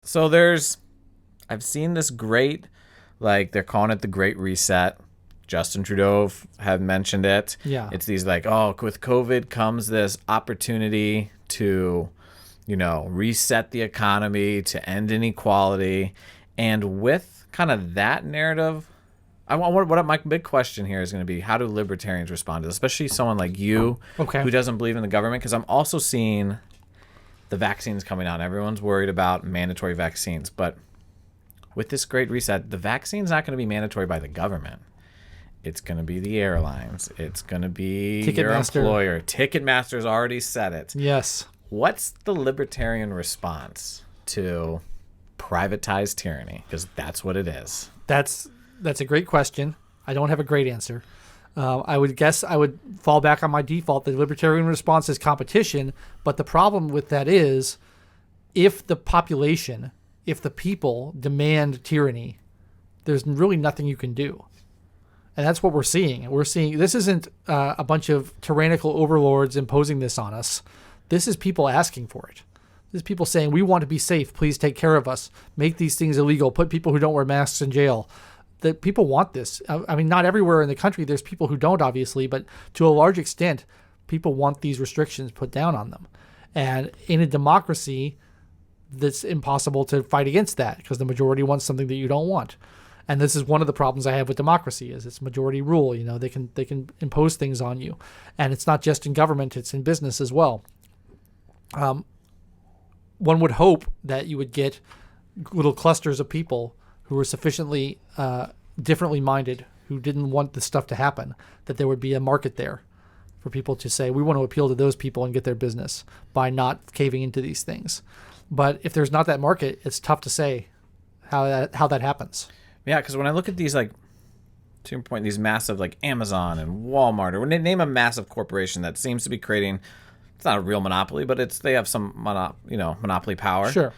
So I've seen this great, like they're calling it the Great Reset. Justin Trudeau had mentioned it. Yeah. It's these like, with COVID comes this opportunity to, reset the economy, to end inequality. And with kind of that narrative, what my big question here is going to be, how do libertarians respond to this, especially someone like you who doesn't believe in the government? Because I'm also seeing the vaccines coming out. Everyone's worried about mandatory vaccines. But with this Great Reset, the vaccine's not going to be mandatory by the government. It's going to be the airlines. It's going to be your employer. Ticketmaster's already said it. Yes. What's the libertarian response to privatized tyranny? Because that's what it is. That's a great question. I don't have a great answer. I would guess I would fall back on my default. The libertarian response is competition. But the problem with that is if the population, if the people demand tyranny, there's really nothing you can do. And that's what we're seeing. We're seeing this isn't a bunch of tyrannical overlords imposing this on us. This is people asking for it. This is people saying, we want to be safe. Please take care of us. Make these things illegal. Put people who don't wear masks in jail. That people want this. I mean, not everywhere in the country. There's people who don't, obviously, but to a large extent, people want these restrictions put down on them. And in a democracy, that's impossible to fight against that because the majority wants something that you don't want. And this is one of the problems I have with democracy is it's majority rule. They can impose things on you. And it's not just in government, it's in business as well. One would hope that you would get little clusters of people who were sufficiently differently minded, who didn't want this stuff to happen, that there would be a market there for people to say, we want to appeal to those people and get their business by not caving into these things. But if there's not that market, it's tough to say how that happens. Yeah, because when I look at these, like, to your point, these massive, like, Amazon and Walmart, or when they name a massive corporation that seems to be creating, it's not a real monopoly, but they have some, monopoly power. Sure.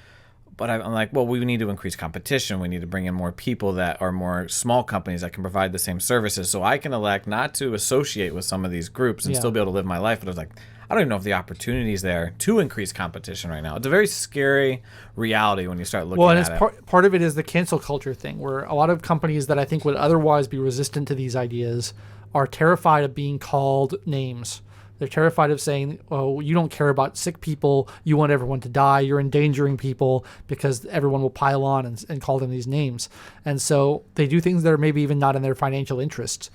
But I'm like, well, we need to increase competition. We need to bring in more people that are more small companies that can provide the same services. So I can elect not to associate with some of these groups and still be able to live my life. But I was like, I don't even know if the opportunity is there to increase competition right now. It's a very scary reality when you start looking at it. Well, and part of it is the cancel culture thing, where a lot of companies that I think would otherwise be resistant to these ideas are terrified of being called names. They're terrified of saying, oh, you don't care about sick people. You want everyone to die. You're endangering people because everyone will pile on and call them these names. And so they do things that are maybe even not in their financial interest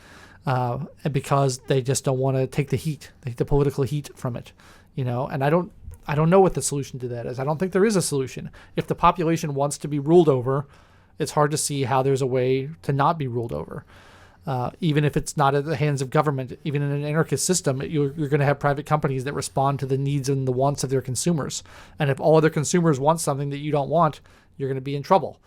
because they just don't want to take the heat, the political heat from it. And I don't know what the solution to that is. I don't think there is a solution. If the population wants to be ruled over, it's hard to see how there's a way to not be ruled over. Even if it's not at the hands of government, even in an anarchist system, you're going to have private companies that respond to the needs and the wants of their consumers. And if all other consumers want something that you don't want, you're going to be in trouble.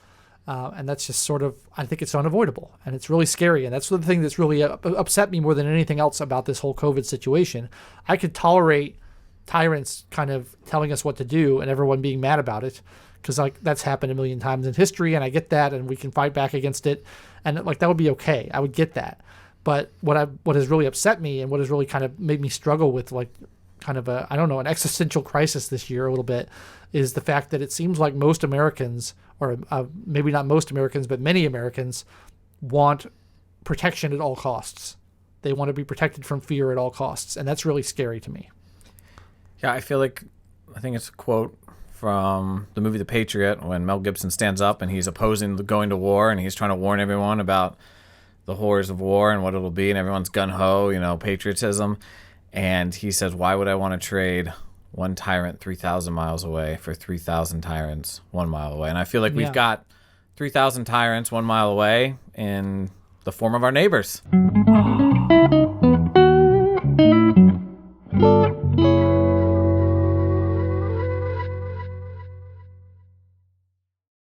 And that's just sort of, I think it's unavoidable. And it's really scary. And that's the thing that's really upset me more than anything else about this whole COVID situation. I could tolerate tyrants kind of telling us what to do and everyone being mad about it, because that's happened a million times in history, and I get that, and we can fight back against it, and that would be okay. I would get that. But what has really upset me and what has really kind of made me struggle with kind of an existential crisis this year a little bit is the fact that it seems like most Americans, or maybe not most Americans, but many Americans want protection at all costs. They want to be protected from fear at all costs, and that's really scary to me. Yeah, I think it's a quote from the movie The Patriot when Mel Gibson stands up and he's opposing going to war and he's trying to warn everyone about the horrors of war and what it'll be, and everyone's gung-ho, patriotism. And he says, why would I want to trade one tyrant 3,000 miles away for 3,000 tyrants 1 mile away? And I feel like we've got 3,000 tyrants 1 mile away in the form of our neighbors.